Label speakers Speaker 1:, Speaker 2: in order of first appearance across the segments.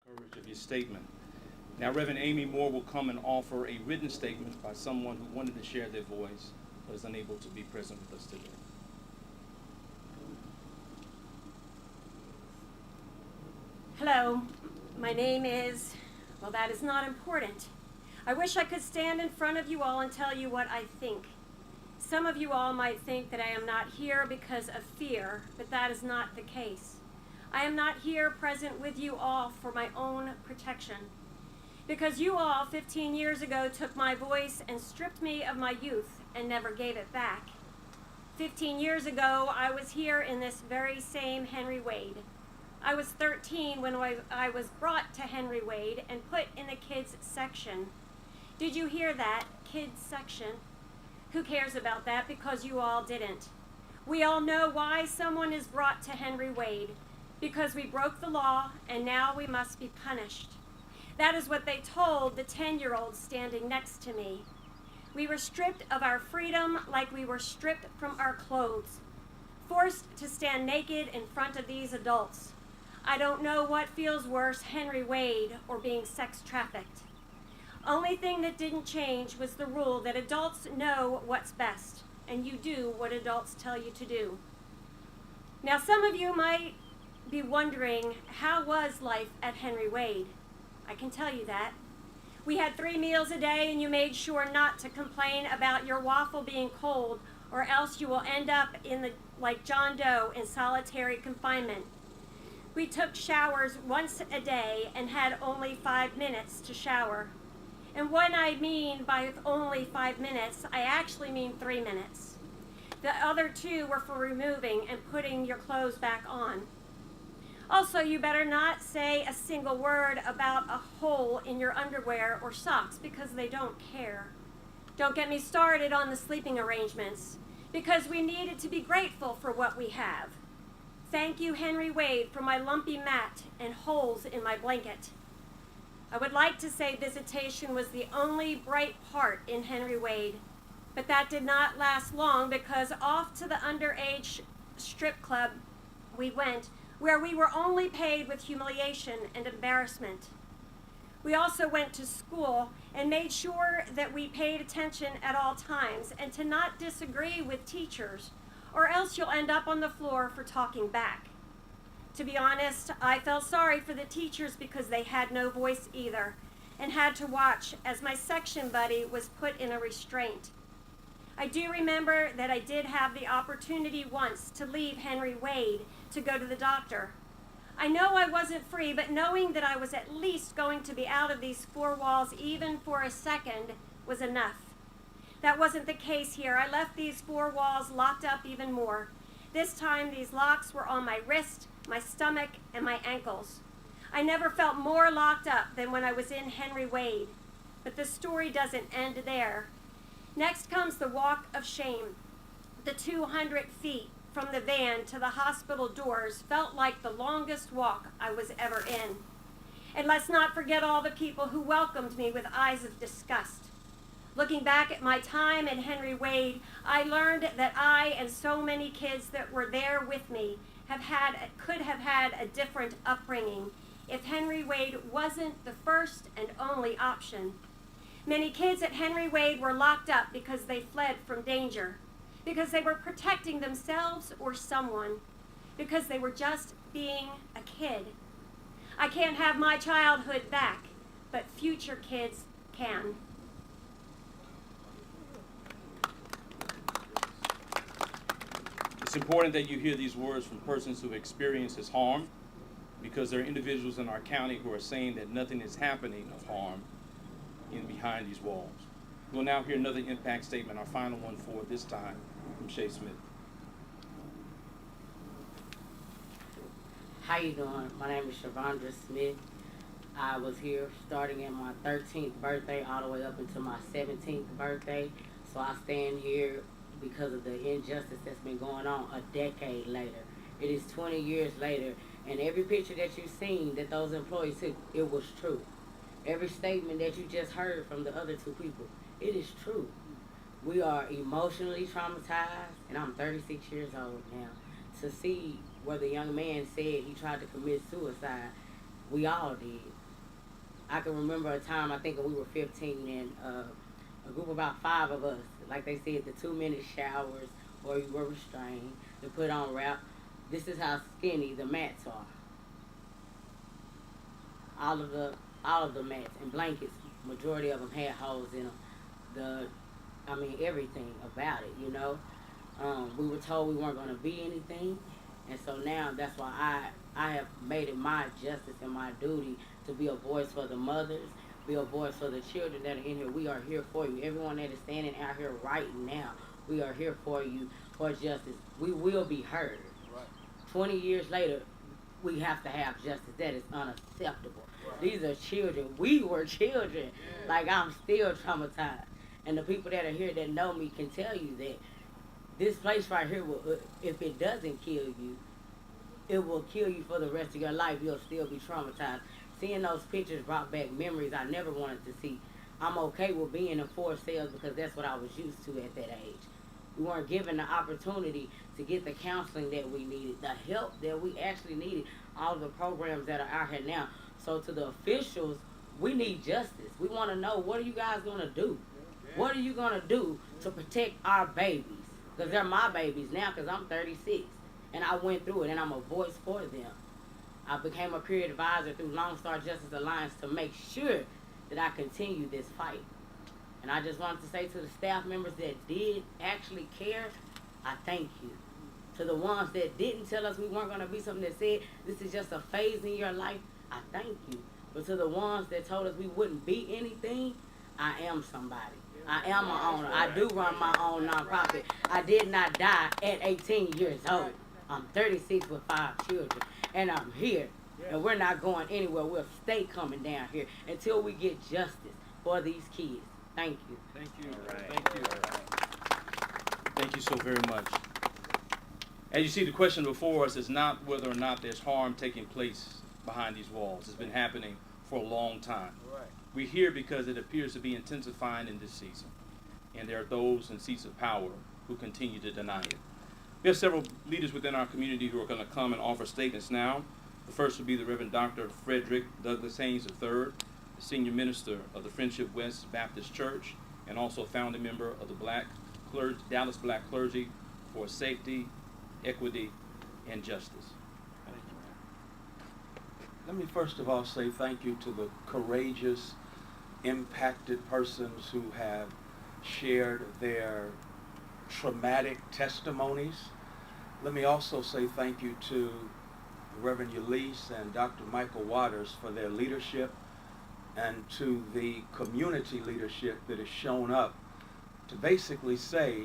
Speaker 1: Coverage of your statement. Now, Reverend Amy Moore will come and offer a written statement by someone who wanted to share their voice but is unable to be present with us today.
Speaker 2: Hello, my name is, well, that is not important. I wish I could stand in front of you all and tell you what I think. Some of you all might think that I am not here because of fear, but that is not the case. I am not here present with you all for my own protection. Because you all 15 years ago took my voice and stripped me of my youth and never gave it back. 15 years ago, I was here in this very same Henry Wade. I was 13 when I was brought to Henry Wade and put in the kids section. Did you hear that? Kids section. Who cares about that? Because you all didn't. We all know why someone is brought to Henry Wade. Because we broke the law and now we must be punished. That is what they told the 10-year-old standing next to me. We were stripped of our freedom like we were stripped from our clothes. Forced to stand naked in front of these adults. I don't know what feels worse, Henry Wade or being sex trafficked. Only thing that didn't change was the rule that adults know what's best, and you do what adults tell you to do. Now, some of you might be wondering, how was life at Henry Wade? I can tell you that. We had 3 meals a day, and you made sure not to complain about your waffle being cold, or else you will end up like John Doe in solitary confinement. We took showers once a day and had only 5 minutes to shower. And what I mean by only 5 minutes, I actually mean 3 minutes. The other 2 were for removing and putting your clothes back on. Also, you better not say a single word about a hole in your underwear or socks because they don't care. Don't get me started on the sleeping arrangements because we needed to be grateful for what we have. Thank you, Henry Wade, for my lumpy mat and holes in my blanket. I would like to say visitation was the only bright part in Henry Wade, but that did not last long because off to the underage strip club we went, where we were only paid with humiliation and embarrassment. We also went to school and made sure that we paid attention at all times and to not disagree with teachers, or else you'll end up on the floor for talking back. To be honest, I felt sorry for the teachers because they had no voice either and had to watch as my section buddy was put in a restraint. I do remember that I did have the opportunity once to leave Henry Wade to go to the doctor. I know I wasn't free, but knowing that I was at least going to be out of these 4 walls even for a second was enough. That wasn't the case here. I left these 4 walls locked up even more. This time these locks were on my wrist, my stomach, and my ankles. I never felt more locked up than when I was in Henry Wade. But the story doesn't end there. Next comes the walk of shame. The 200 feet from the van to the hospital doors felt like the longest walk I was ever in. And let's not forget all the people who welcomed me with eyes of disgust. Looking back at my time in Henry Wade, I learned that I and so many kids that were there with me could have had a different upbringing if Henry Wade wasn't the first and only option. Many kids at Henry Wade were locked up because they fled from danger, because they were protecting themselves or someone, because they were just being a kid. I can't have my childhood back, but future kids can.
Speaker 1: It's important that you hear these words from persons who experience this harm because there are individuals in our county who are saying that nothing is happening of harm behind these walls. We'll now hear another impact statement, our final one for this time, from Shay Smith.
Speaker 3: How you doing? My name is Shavondra Smith. I was here starting at my 13th birthday all the way up until my 17th birthday. So I stand here because of the injustice that's been going on a decade later. It is 20 years later, and every picture that you've seen that those employees took, it was true. Every statement that you just heard from the other 2 people, it is true. We are emotionally traumatized, and I'm 36 years old now. To see where the young man said he tried to commit suicide, We all did. I can remember a time, I think when we were 15, and a group of about 5 of us, like they said, the 2-minute showers, or you were restrained, to put on wrap. This is how skinny the mats are. All of the mats and blankets, majority of them had holes in them. Everything about it, you know. We were told we weren't going to be anything, and so now that's why I have made it my justice and my duty to be a voice for the mothers, be a voice for the children that are in here. We are here for you. Everyone that is standing out here right now, we are here for you, for justice. We will be heard. Right. 20 years later, we have to have justice. That is unacceptable. Right. These are children. We were children. Yeah. Like, I'm still traumatized. And the people that are here that know me can tell you that this place right here, if it doesn't kill you, it will kill you for the rest of your life. You'll still be traumatized. Seeing those pictures brought back memories I never wanted to see. I'm okay with being in 4 cells because that's what I was used to at that age. We weren't given the opportunity to get the counseling that we needed, the help that we actually needed, all of the programs that are out here now. So to the officials, we need justice. We want to know, what are you guys going to do? What are you going to do to protect our babies? Because they're my babies now, because I'm 36. And I went through it, and I'm a voice for them. I became a peer advisor through Lone Star Justice Alliance to make sure that I continue this fight. And I just wanted to say to the staff members that did actually care, I thank you. To the ones that didn't tell us we weren't going to be something, that said this is just a phase in your life, I thank you. But to the ones that told us we wouldn't be anything, I am somebody. I am an owner. I do run my own nonprofit. I did not die at 18 years old. I'm 36 with 5 children, and I'm here. And we're not going anywhere. We'll stay coming down here until we get justice for these kids. Thank you.
Speaker 1: Thank you. All right. Thank you. Thank you so very much. As you see, the question before us is not whether or not there's harm taking place behind these walls. It's been happening for a long time. Right. We're here because it appears to be intensifying in this season. And there are those in seats of power who continue to deny it. We have several leaders within our community who are going to come and offer statements now. The first will be the Reverend Dr. Frederick Douglass Haynes III, the Senior Minister of the Friendship West Baptist Church, and also founding member of the Dallas Black Clergy for Safety, Equity, and Justice.
Speaker 4: Thank you. Let me first of all say thank you to the courageous, impacted persons who have shared their traumatic testimonies. Let me also say thank you to Reverend Ulysses and Dr. Michael Waters for their leadership, and to the community leadership that has shown up to basically say,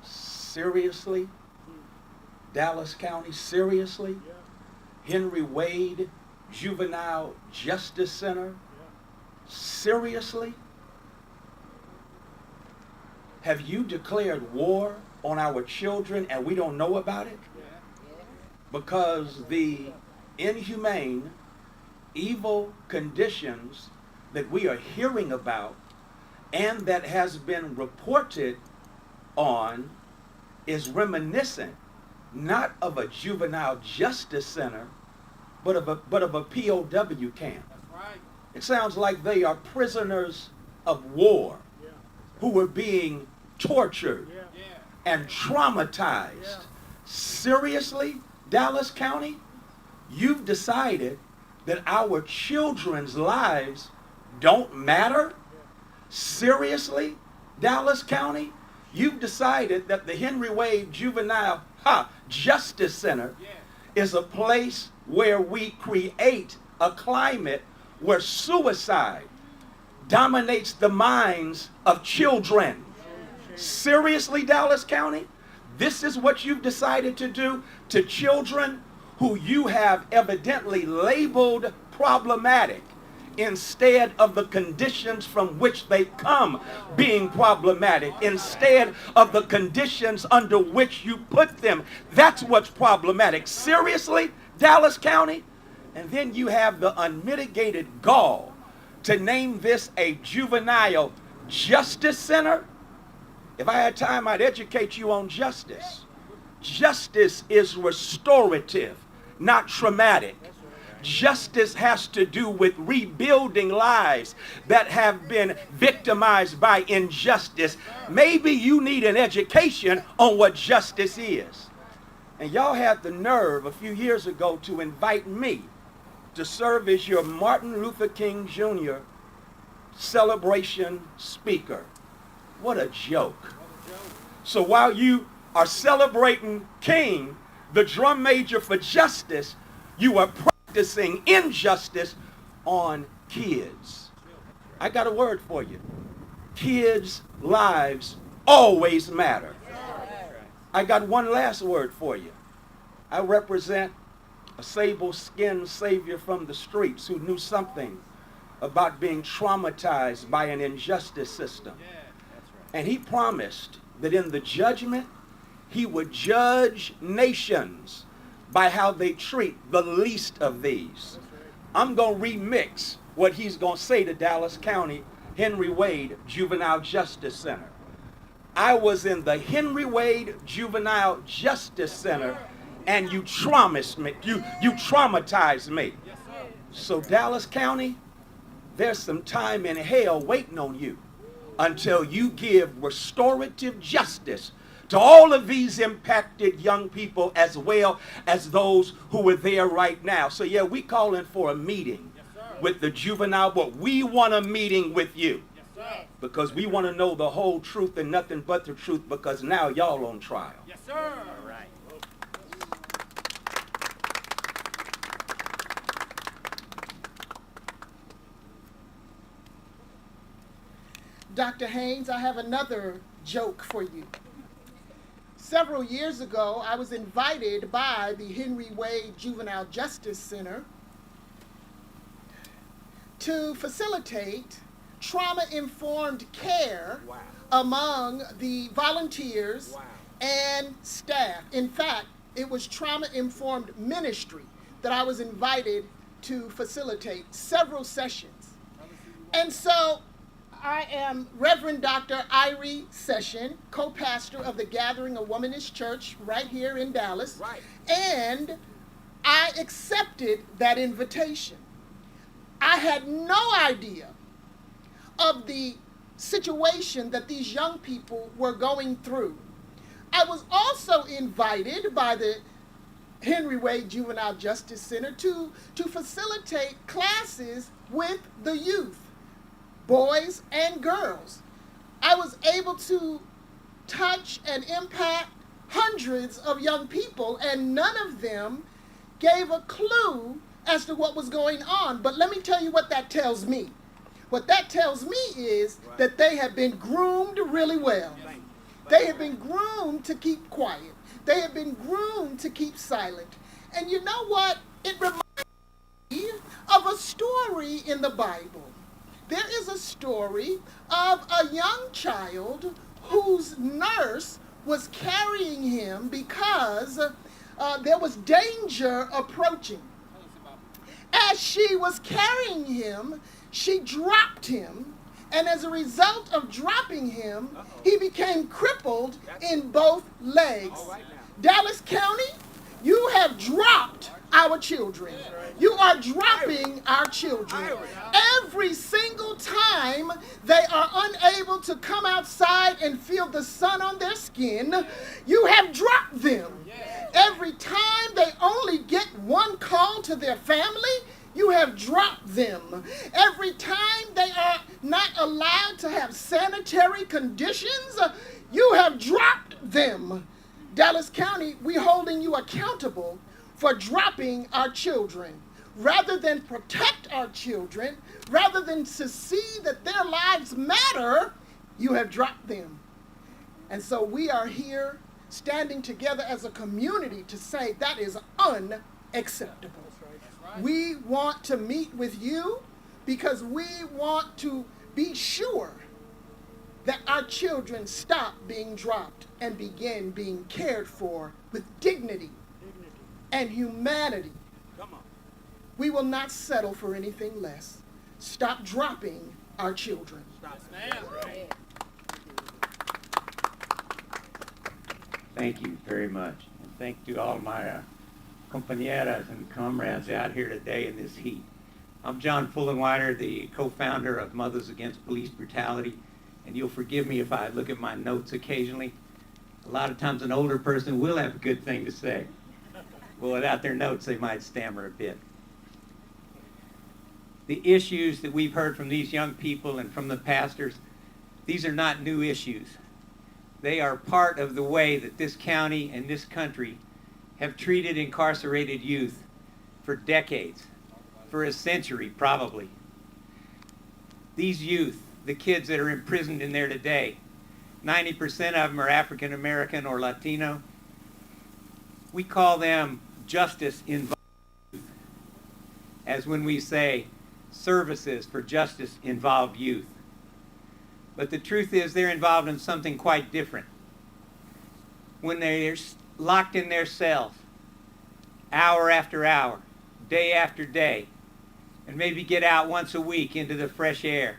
Speaker 4: seriously, Dallas County, seriously, Henry Wade Juvenile Justice Center, seriously? Have you declared war on our children and we don't know about it? Because the inhumane, evil conditions that we are hearing about and that has been reported on is reminiscent not of a juvenile justice center, but of a POW camp. That's right. It sounds like they are prisoners of war who were being tortured and traumatized. Seriously, Dallas County, you've decided that our children's lives don't matter? Seriously, Dallas County, you've decided that the Henry Wade Juvenile Justice Center is a place where we create a climate where suicide dominates the minds of children. Seriously, Dallas County? This is what you've decided to do to children who you have evidently labeled problematic instead of the conditions from which they come being problematic, instead of the conditions under which you put them. That's what's problematic. Seriously, Dallas County? And then you have the unmitigated gall to name this a juvenile justice center. If I had time, I'd educate you on justice. Justice is restorative, not traumatic. Justice has to do with rebuilding lives that have been victimized by injustice. Maybe you need an education on what justice is. And y'all had the nerve a few years ago to invite me to serve as your Martin Luther King Jr. celebration speaker. What a joke. So while you are celebrating King, the drum major for justice, you are practicing injustice on kids. I got a word for you. Kids' lives always matter. I got one last word for you. I represent a sable-skinned savior from the streets who knew something about being traumatized by an injustice system. And he promised that in the judgment, he would judge nations by how they treat the least of these. I'm going to remix what he's going to say to Dallas County Henry Wade Juvenile Justice Center. I was in the Henry Wade Juvenile Justice Center, and you traumatized me. So Dallas County, there's some time in hell waiting on you until you give restorative justice to all of these impacted young people as well as those who are there right now. So yeah, we calling for a meeting with the juvenile, but we want a meeting with you because we want to know the whole truth and nothing but the truth, because now y'all on trial.
Speaker 1: Yes, sir. All right.
Speaker 5: Dr. Haynes, I have another joke for you. Several years ago, I was invited by the Henry Wade Juvenile Justice Center to facilitate trauma-informed care among the volunteers and staff. In fact, it was trauma-informed ministry that I was invited to facilitate several sessions. And so I am Reverend Dr. Irie Session, co-pastor of the Gathering of Womanish Church right here in Dallas.
Speaker 4: Right.
Speaker 5: And I accepted that invitation. I had no idea of the situation that these young people were going through. I was also invited by the Henry Wade Juvenile Justice Center to facilitate classes with the youth, boys and girls. I was able to touch and impact hundreds of young people, and none of them gave a clue as to what was going on. But let me tell you what that tells me. What that tells me is that they have been groomed really well. They have been groomed to keep quiet. They have been groomed to keep silent. And you know what? It reminds me of a story in the Bible. There is a story of a young child whose nurse was carrying him because there was danger approaching. As she was carrying him, she dropped him, and as a result of dropping him, he became crippled in both legs. Dallas County, you have dropped our children. You are dropping our children. Every single time they are unable to come outside and feel the sun on their skin, you have dropped them. Every time they only get one call to their family, you have dropped them. Every time they are not allowed to have sanitary conditions, you have dropped them. Dallas County, we're holding you accountable for dropping our children. Rather than protect our children, rather than to see that their lives matter, you have dropped them. And so we are here standing together as a community to say that is unacceptable. We want to meet with you because we want to be sure that our children stop being dropped and begin being cared for with dignity and humanity. We will not settle for anything less. Stop dropping our children.
Speaker 6: Thank you very much. And thank you to all my compañeras and comrades out here today in this heat. I'm John Fullenwider, the co-founder of Mothers Against Police Brutality, and you'll forgive me if I look at my notes occasionally. A lot of times an older person will have a good thing to say. Well, without their notes, they might stammer a bit. The issues that we've heard from these young people and from the pastors, these are not new issues. They are part of the way that this county and this country have treated incarcerated youth for decades, for a century probably. These youth, the kids that are imprisoned in there today, 90% of them are African American or Latino. We call them justice-involved youth, as when we say services for justice-involved youth. But the truth is they're involved in something quite different. When they're locked in their cells, hour after hour, day after day, and maybe get out once a week into the fresh air,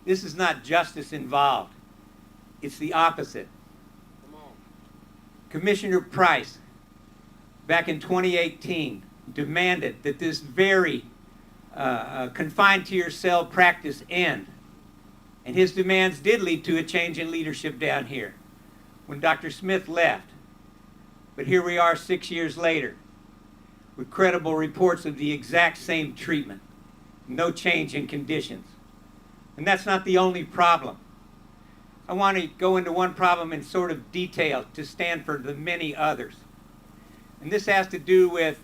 Speaker 6: this is not justice involved. It's the opposite. Commissioner Price, back in 2018, demanded that this very confined to your cell practice end. And his demands did lead to a change in leadership down here when Dr. Smith left. But here we are 6 years later with credible reports of the exact same treatment. No change in conditions. And that's not the only problem. I want to go into one problem in sort of detail to stand for the many others. And this has to do with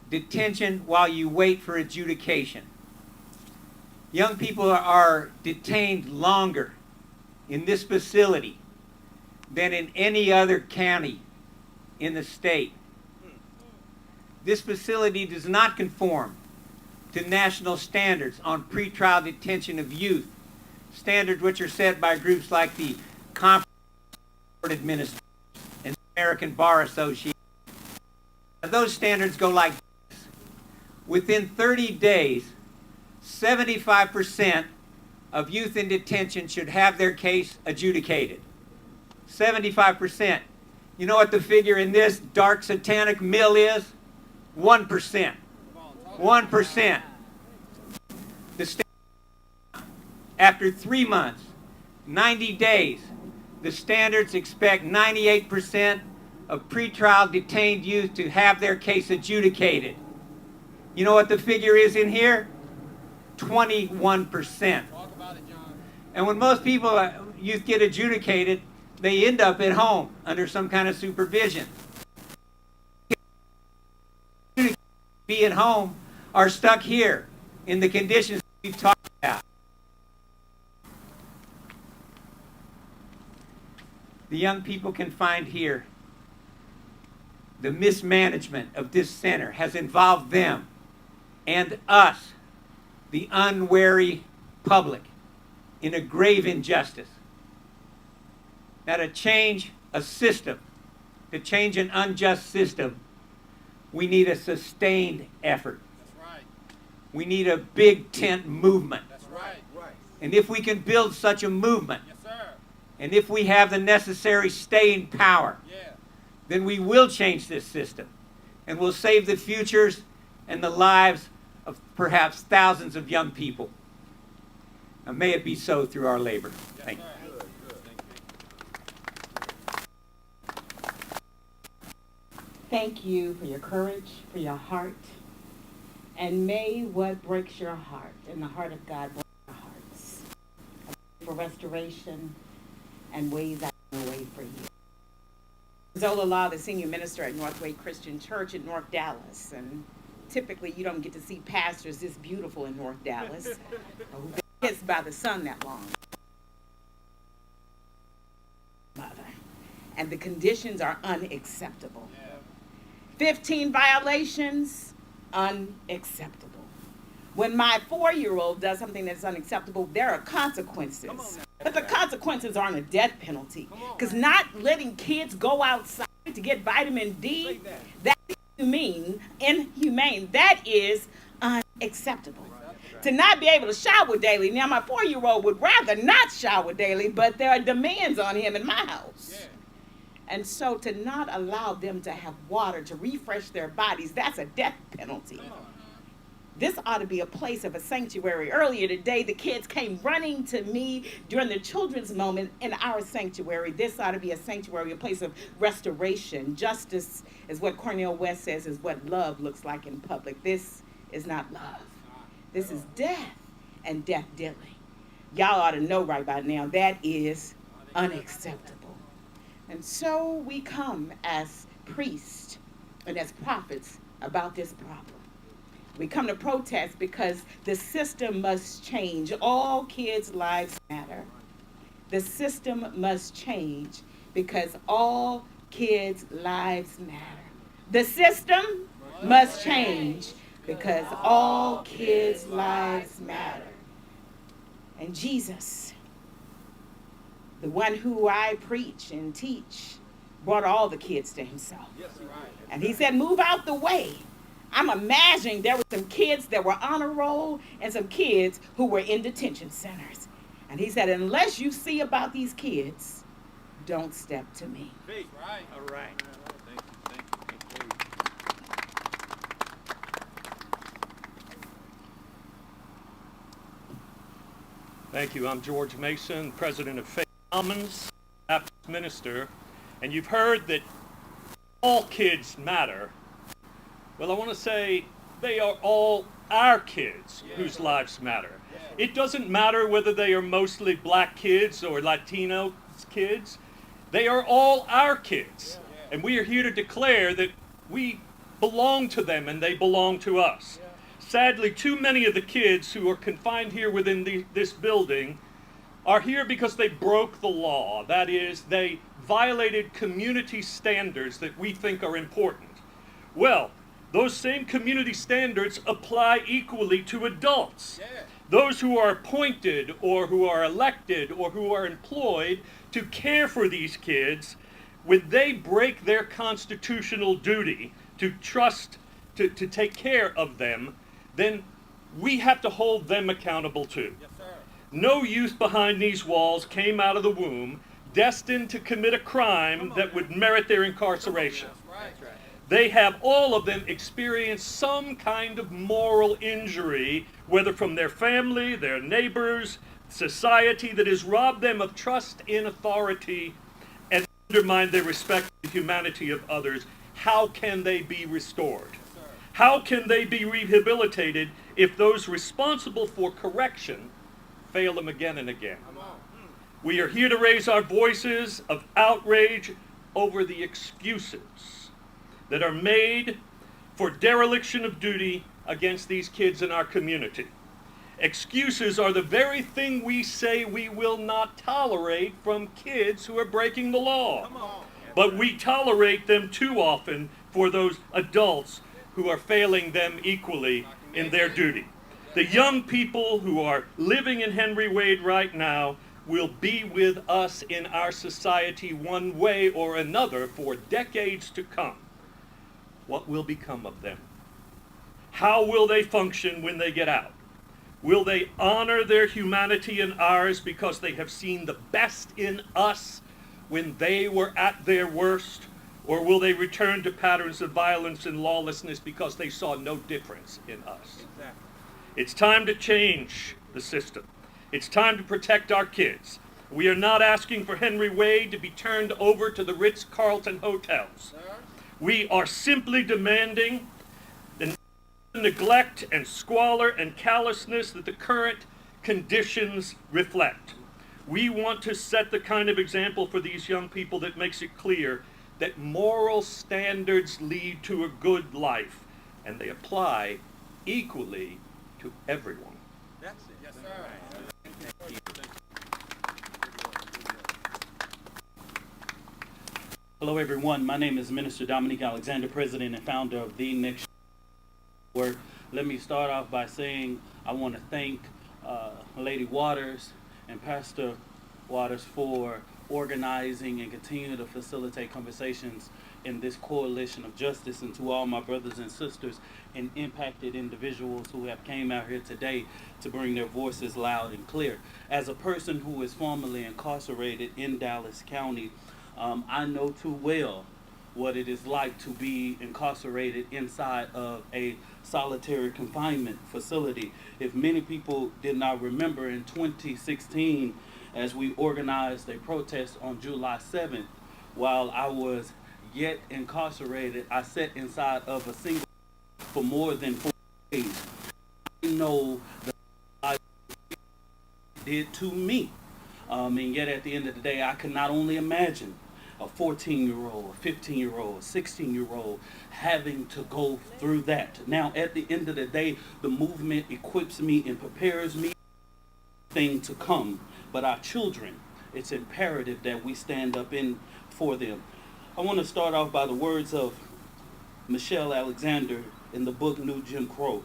Speaker 6: detention while you wait for adjudication. Young people are detained longer in this facility than in any other county in the state. This facility does not conform to national standards on pretrial detention of youth, standards which are set by groups like the Conference of Court Administrators and the American Bar Association. Those standards go like this. Within 30 days, 75% of youth in detention should have their case adjudicated. 75%. You know what the figure in this dark satanic mill is? 1%. 1%. After 3 months, 90 days, the standards expect 98% of pretrial detained youth to have their case adjudicated. You know what the figure is in here? 21%. And when most people, youth get adjudicated, they end up at home under some kind of supervision. Be at home are stuck here in the conditions we've talked about. The young people confined here, the mismanagement of this center has involved them and us, the unwary public, in a grave injustice. Now, to change a system, to change an unjust system, we need a sustained effort.
Speaker 7: That's right.
Speaker 6: We need a big tent movement.
Speaker 7: That's right. Right.
Speaker 6: And if we can build such a movement,
Speaker 7: Yes, sir.
Speaker 6: and if we have the necessary staying power,
Speaker 7: Yeah.
Speaker 6: then we will change this system. And we'll save the futures and the lives of perhaps thousands of young people. Now, may it be so through our labor.
Speaker 7: Yes,
Speaker 6: Thank you.
Speaker 7: sir. Good, good.
Speaker 3: Thank you for your courage, for your heart, and may what breaks your heart and the heart of God break our hearts. I pray for restoration and ways out of the way for you.
Speaker 8: Zola Law, the senior minister at Northway Christian Church in North Dallas, and typically you don't get to see pastors this beautiful in North Dallas who've been kissed by the sun that long. And the conditions are unacceptable. 15 violations, unacceptable. When my 4-year-old does something that's unacceptable, there are consequences. But the consequences aren't a death penalty. Because not letting kids go outside to get vitamin D, that is inhumane. That is unacceptable. To not be able to shower daily. Now, my 4-year-old would rather not shower daily, but there are demands on him in my house. And so to not allow them to have water to refresh their bodies, that's a death penalty. This ought to be a place of a sanctuary. Earlier today, the kids came running to me during the children's moment in our sanctuary. This ought to be a sanctuary, a place of restoration. Justice is what Cornel West says is what love looks like in public. This is not love. This is death and death dealing. Y'all ought to know right by now that is unacceptable. And so we come as priests and as prophets about this problem. We come to protest because the system must change. All kids' lives matter. The system must change because all kids' lives matter. The system must change because all kids' lives matter. And Jesus, the one who I preach and teach, brought all the kids to himself. And he said, move out the way. I'm imagining there were some kids that were on a roll and some kids who were in detention centers. And he said, unless you see about these kids, don't step to me.
Speaker 1: Right. All right. Thank you. Thank you. I'm George Mason, president of Faith Commons, Baptist minister, and you've heard that all kids matter. Well, I want to say they are all our kids whose lives matter. It doesn't matter whether they are mostly black kids or Latino kids. They are all our kids. And we are here to declare that we belong to them and they belong to us. Sadly, too many of the kids who are confined here within this building are here because they broke the law. That is, they violated community standards that we think are important. Well, those same community standards apply equally to adults. Those who are appointed or who are elected or who are employed to care for these kids, when they break their constitutional duty to trust, to take care of them, then we have to hold them accountable too. No youth behind these walls came out of the womb destined to commit a crime that would merit their incarceration. They have, all of them, experienced some kind of moral injury, whether from their family, their neighbors, society, that has robbed them of trust in authority and undermined their respect for the humanity of others. How can they be restored? How can they be rehabilitated if those responsible for correction fail them again and again? We are here to raise our voices of outrage over the excuses that are made for dereliction of duty against these kids in our community. Excuses are the very thing we say we will not tolerate from kids who are breaking the law. But we tolerate them too often for those adults who are failing them equally in their duty. The young people who are living in Henry Wade right now will be with us in our society one way or another for decades to come. What will become of them? How will they function when they get out? Will they honor their humanity and ours because they have seen the best in us when they were at their worst? Or will they return to patterns of violence and lawlessness because they saw no difference in us? It's time to change the system. It's time to protect our kids. We are not asking for Henry Wade to be turned over to the Ritz-Carlton hotels. We are simply demanding the neglect and squalor and callousness that the current conditions reflect. We want to set the kind of example for these young people that makes it clear that moral standards lead to a good life, and they apply equally to everyone.
Speaker 7: That's it. Yes, sir.
Speaker 9: Hello, everyone. My name is Minister Dominique Alexander, president and founder of The Next Word. Let me start off by saying I want to thank Lady Waters and Pastor Waters for organizing and continuing to facilitate conversations in this coalition of justice, and to all my brothers and sisters and impacted individuals who have came out here today to bring their voices loud and clear. As a person who is formerly incarcerated in Dallas County, I know too well what it is like to be incarcerated inside of a solitary confinement facility. If many people did not remember, in 2016, as we organized a protest on July 7th, while I was yet incarcerated, I sat inside of a single for more than 4 days. I know the I did to me. And yet at the end of the day, I could not only imagine a 14-year-old, a 15-year-old, a 16-year-old having to go through that. Now, at the end of the day, the movement equips me and prepares me for things to come. But our children, it's imperative that we stand up in for them. I want to start off by the words of Michelle Alexander in the book New Jim Crow.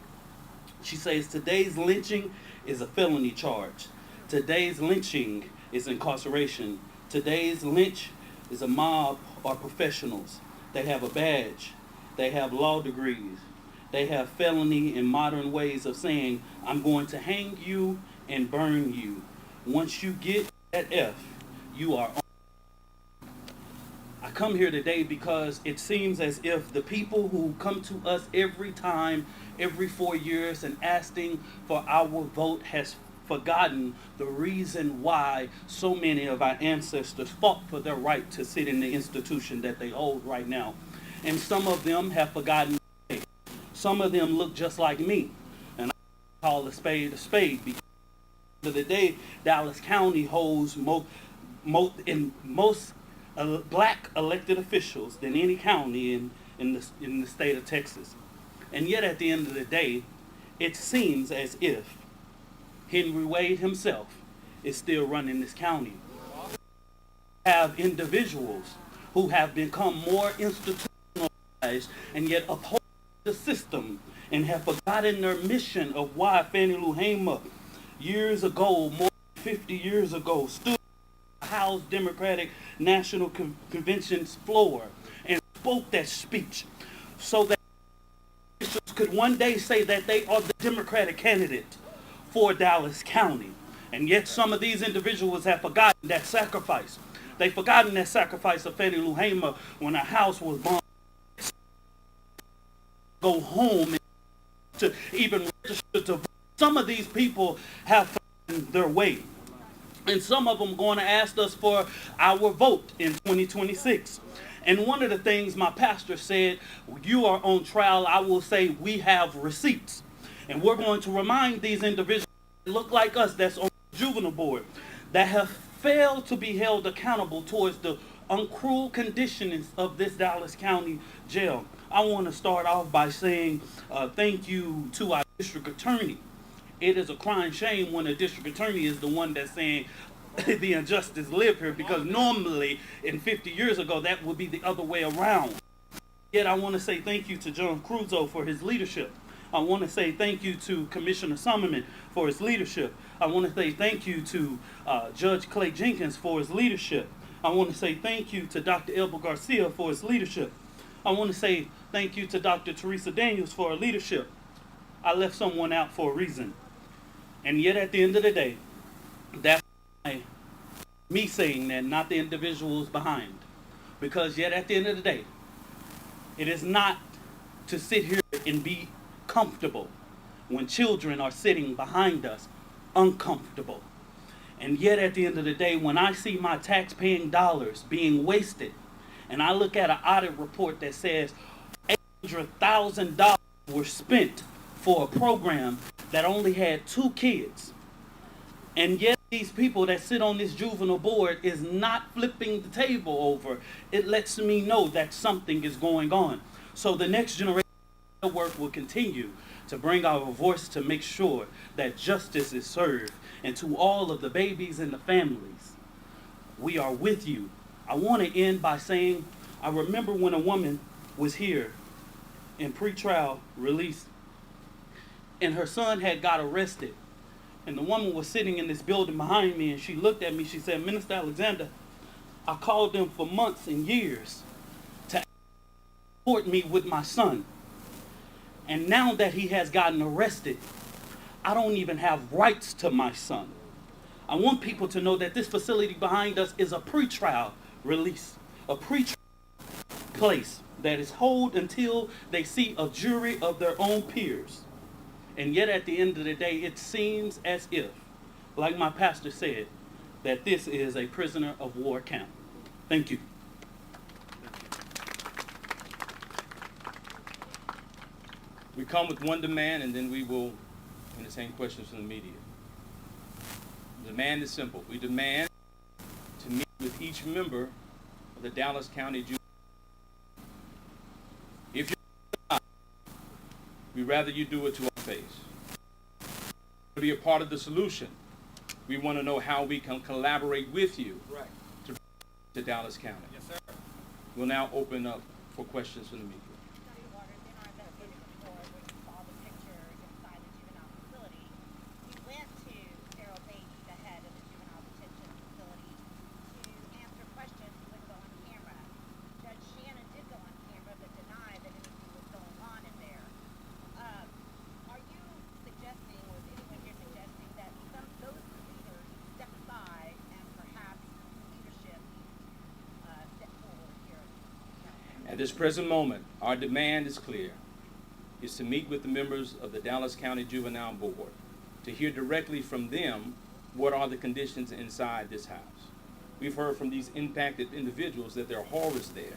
Speaker 9: She says, today's lynching is a felony charge. Today's lynching is incarceration. Today's lynch is a mob or professionals. They have a badge. They have law degrees. They have felony and modern ways of saying, I'm going to hang you and burn you. Once you get that F, you are on. I come here today because it seems as if the people who come to us every time, every 4 years, and asking for our vote has forgotten the reason why so many of our ancestors fought for their right to sit in the institution that they hold right now. And some of them have forgotten. Some of them look just like me. And I call a spade because at the end of the day, Dallas County holds most black elected officials than any county in the state of Texas. And yet at the end of the day, it seems as if Henry Wade himself is still running this county. Have individuals who have become more institutionalized and yet uphold the system and have forgotten their mission of why Fannie Lou Hamer years ago, more than 50 years ago, stood on the House Democratic National Convention's floor and spoke that speech so that officials could one day say that they are the Democratic candidate for Dallas County. And yet some of these individuals have forgotten that sacrifice. They've forgotten that sacrifice of Fannie Lou Hamer when a house was bombed. Go home and to even register to vote. Some of these people have forgotten their way. And some of them are going to ask us for our vote in 2026. And one of the things my pastor said, you are on trial, I will say we have receipts. And we're going to remind these individuals that look like us, that's on the juvenile board, that have failed to be held accountable towards the uncruel conditions of this Dallas County jail. I want to start off by saying thank you to our district attorney. It is a crying shame when a district attorney is the one that's saying the injustice live here, because normally in 50 years ago that would be the other way around. Yet I want to say thank you to John Cruzo for his leadership. I want to say thank you to Commissioner Summerman for his leadership. I want to say thank you to Judge Clay Jenkins for his leadership. I want to say thank you to Dr. Elba Garcia for his leadership. I want to say thank you to Dr. Teresa Daniels for her leadership. I left someone out for a reason. And yet at the end of the day, that's me saying that, not the individuals behind. Because yet at the end of the day, it is not to sit here and be comfortable when children are sitting behind us uncomfortable. And yet at the end of the day, when I see my tax-paying dollars being wasted, and I look at an audit report that says $800,000 were spent for a program that only had 2 kids, and yet these people that sit on this juvenile board is not flipping the table over, it lets me know that something is going on. So the next generation of work will continue to bring our voice to make sure that justice is served. And to all of the babies and the families, we are with you. I want to end by saying, I remember when a woman was here in pretrial release, and her son had got arrested. And the woman was sitting in this building behind me, and she looked at me, she said, Minister Alexander, I called them for months and years to support me with my son. And now that he has gotten arrested, I don't even have rights to my son. I want people to know that this facility behind us is a pretrial release. a pretrial place that is held until they see a jury of their own peers. And yet at the end of the day, it seems as if, like my pastor said, that this is a prisoner of war camp. Thank you.
Speaker 1: We come with one demand, and then we will entertain questions from the media. The demand is simple. We demand to meet with each member of the Dallas County Juvenile. If you're not, we'd rather you do it to our face. To be a part of the solution, we want to know how we can collaborate with you to Dallas County.
Speaker 7: Yes, sir.
Speaker 1: We'll now open up for questions from the media. At this present moment, our demand is clear. It's to meet with the members of the Dallas County Juvenile Board to hear directly from them what are the conditions inside this house. We've heard from these impacted individuals that there are horrors there.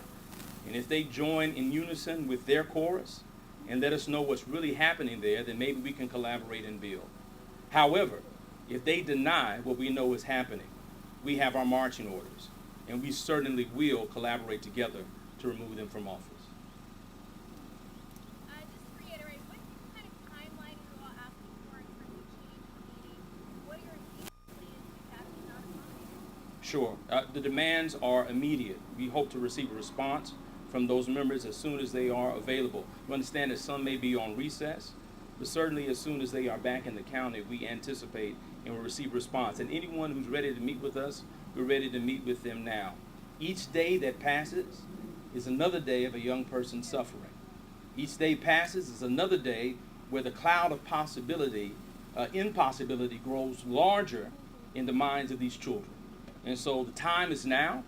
Speaker 1: And if they join in unison with their chorus and let us know what's really happening there, then maybe we can collaborate and build. However, if they deny what we know is happening, we have our marching orders, and we certainly will collaborate together to remove them from office.
Speaker 10: Just to reiterate, what kind of timeline are you all asking for in terms of change for meeting? What are your immediate plans to have these not accommodated?
Speaker 1: Sure. The demands are immediate. We hope to receive a response from those members as soon as they are available. We understand that some may be on recess, but certainly as soon as they are back in the county, we anticipate and will receive a response. And anyone who's ready to meet with us, we're ready to meet with them now. Each day that passes is another day of a young person suffering. Each day passes is another day where the cloud of possibility, impossibility grows larger in the minds of these children. And so the time is now.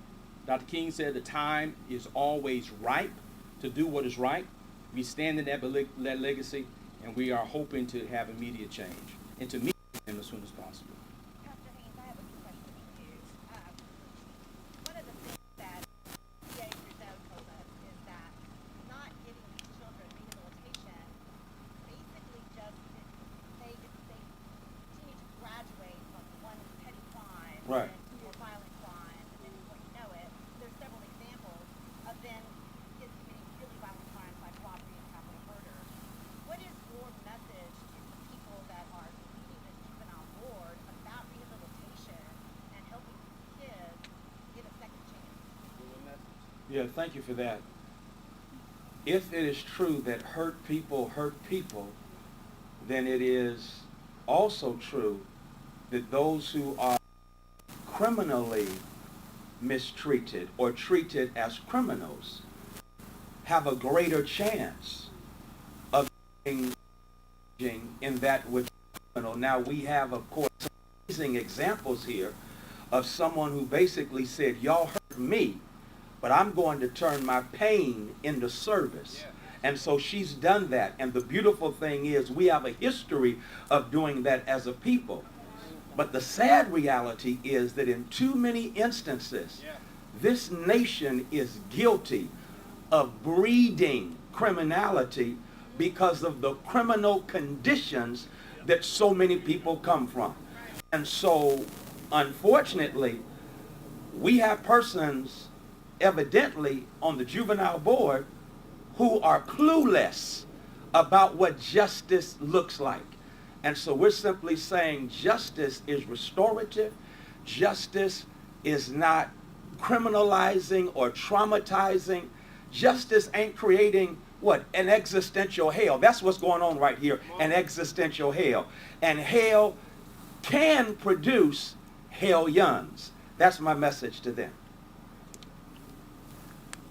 Speaker 1: Dr. King said the time is always ripe to do what is right. We stand in that legacy, and we are hoping to have immediate change and to meet them as soon as possible.
Speaker 10: Pastor Haynes, I have a question for you. One of the things that DA Rizzo told us is that not giving these children rehabilitation basically just they continue to graduate from one petty crime
Speaker 1: Right.
Speaker 10: to more violent crime, and then before you know it, there's several examples of them kids committing really violent crimes like robbery and capital murder. What is your message to the people that are leading this juvenile board about rehabilitation and helping these kids get a second chance?
Speaker 4: Yeah, thank you for that. If it is true that hurt people, then it is also true that those who are criminally mistreated or treated as criminals have a greater chance of engaging in that which is criminal. Now, we have, of course, amazing examples here of someone who basically said, y'all hurt me, but I'm going to turn my pain into service. And so she's done that. And the beautiful thing is we have a history of doing that as a people. But the sad reality is that in too many instances, this nation is guilty of breeding criminality because of the criminal conditions that so many people come from. And so, unfortunately, we have persons evidently on the juvenile board who are clueless about what justice looks like. And so we're simply saying justice is restorative. Justice is not criminalizing or traumatizing. Justice ain't creating what? An existential hell. That's what's going on right here, an existential hell. And hell can produce hellions. That's my message to them.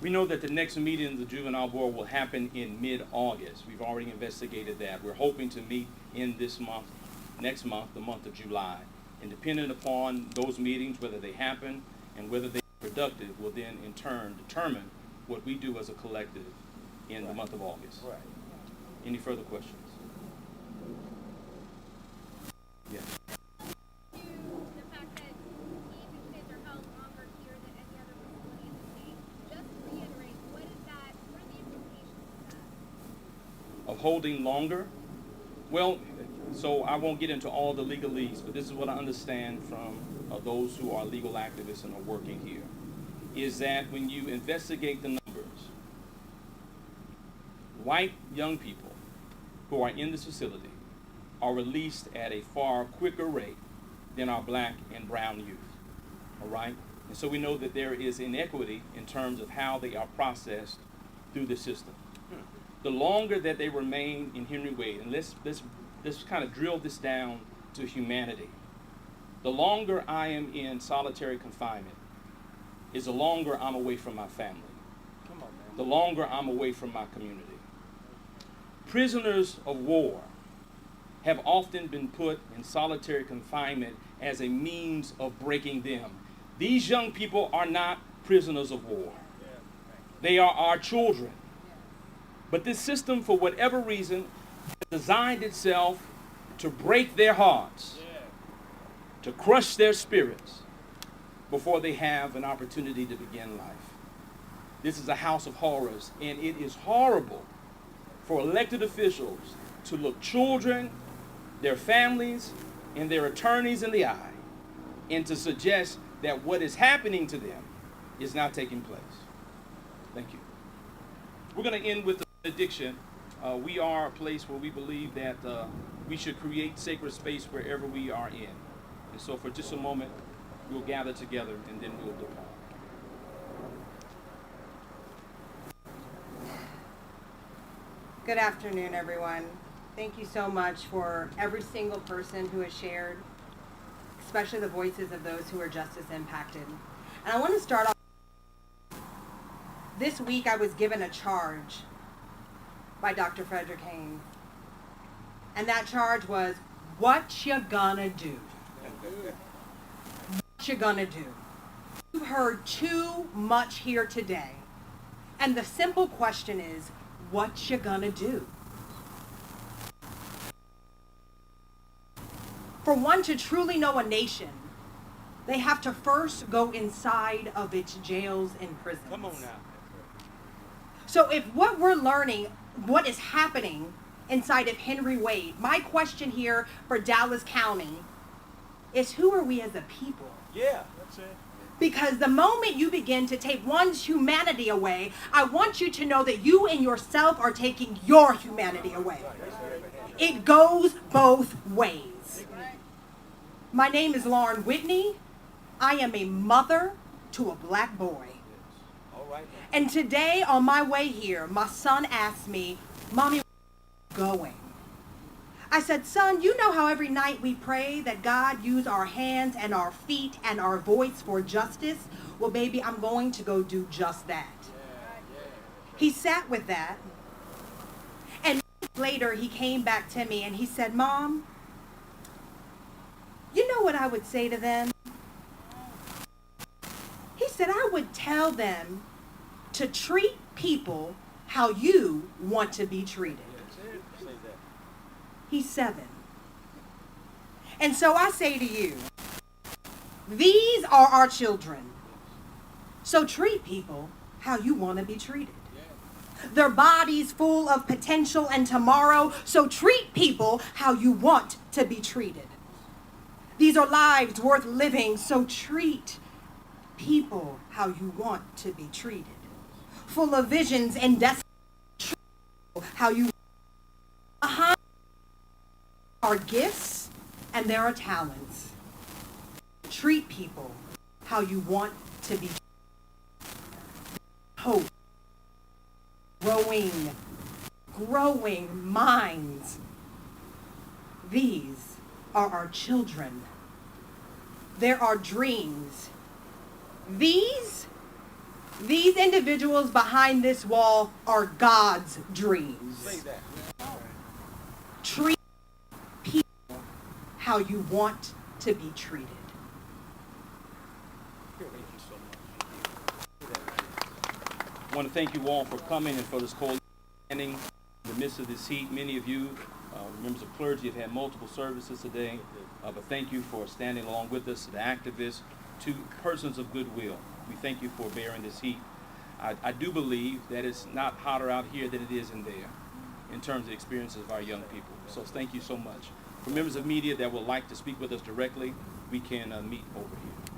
Speaker 1: We know that the next meeting of the Juvenile Board will happen in mid-August. We've already investigated that. We're hoping to meet in this month, next month, the month of July. And depending upon those meetings, whether they happen and whether they productive will then in turn determine what we do as a collective in the month of August.
Speaker 7: Right.
Speaker 1: Any further questions? Yes.
Speaker 10: The fact that even kids are held longer here than any other facility in the state. Just to reiterate, what are the implications of that?
Speaker 1: Of holding longer? Well, so I won't get into all the legalese, but this is what I understand from those who are legal activists and are working here, is that when you investigate the numbers, white young people who are in this facility are released at a far quicker rate than our black and brown youth, all right? And so we know that there is inequity in terms of how they are processed through the system. The longer that they remain in Henry Wade, and let's kind of drill this down to humanity. The longer I am in solitary confinement is the longer I'm away from my family.
Speaker 7: Come on, man.
Speaker 1: The longer I'm away from my community. Prisoners of war have often been put in solitary confinement as a means of breaking them. These young people are not prisoners of war. They are our children. But this system, for whatever reason, has designed itself to break their hearts, to crush their spirits before they have an opportunity to begin life. This is a house of horrors, and it is horrible for elected officials to look children, their families, and their attorneys in the eye and to suggest that what is happening to them is not taking place. Thank you. We're going to end with the benediction. We are a place where we believe that we should create sacred space wherever we are in. And so for just a moment, we'll gather together and then we'll depart.
Speaker 11: Good afternoon, everyone. Thank you so much for every single person who has shared, especially the voices of those who are justice impacted. And I want to start off. This week I was given a charge by Dr. Frederick Haynes. And that charge was, what you gonna do? What you gonna do? You've heard too much here today. And the simple question is, what you gonna do? For one to truly know a nation, they have to first go inside of its jails and prisons.
Speaker 7: Come on now.
Speaker 11: So if what we're learning, what is happening inside of Henry Wade, my question here for Dallas County is, who are we as a people?
Speaker 7: Yeah, that's it.
Speaker 11: Because the moment you begin to take one's humanity away, I want you to know that you and yourself are taking your humanity away. It goes both ways. My name is Lauren Whitney. I am a mother to a black boy.
Speaker 7: All right.
Speaker 11: And today on my way here, my son asked me, Mommy, where are you going? I said, son, you know how every night we pray that God use our hands and our feet and our voice for justice? Well, baby, I'm going to go do just that. He sat with that. And later he came back to me and he said, Mom, you know what I would say to them? He said, I would tell them to treat people how you want to be treated. He's 7. And so I say to you, these are our children. So treat people how you want to be treated. Their bodies full of potential and tomorrow, so treat people how you want to be treated. These are lives worth living, so treat people how you want to be treated. Full of visions and destiny, how you behind are gifts and there are talents. Treat people how you want to be treated. Hope, growing minds. These are our children. There are dreams. These individuals behind this wall are God's dreams.
Speaker 7: Say that.
Speaker 11: Treat people how you want to be treated.
Speaker 7: Thank you so much.
Speaker 1: I want to thank you all for coming and for this coalition standing in the midst of this heat. Many of you, members of clergy, have had multiple services today, but thank you for standing along with us, the activists, to persons of goodwill. We thank you for bearing this heat. I do believe that it's not hotter out here than it is in there in terms of the experiences of our young people. So thank you so much. For members of media that would like to speak with us directly, we can meet over here.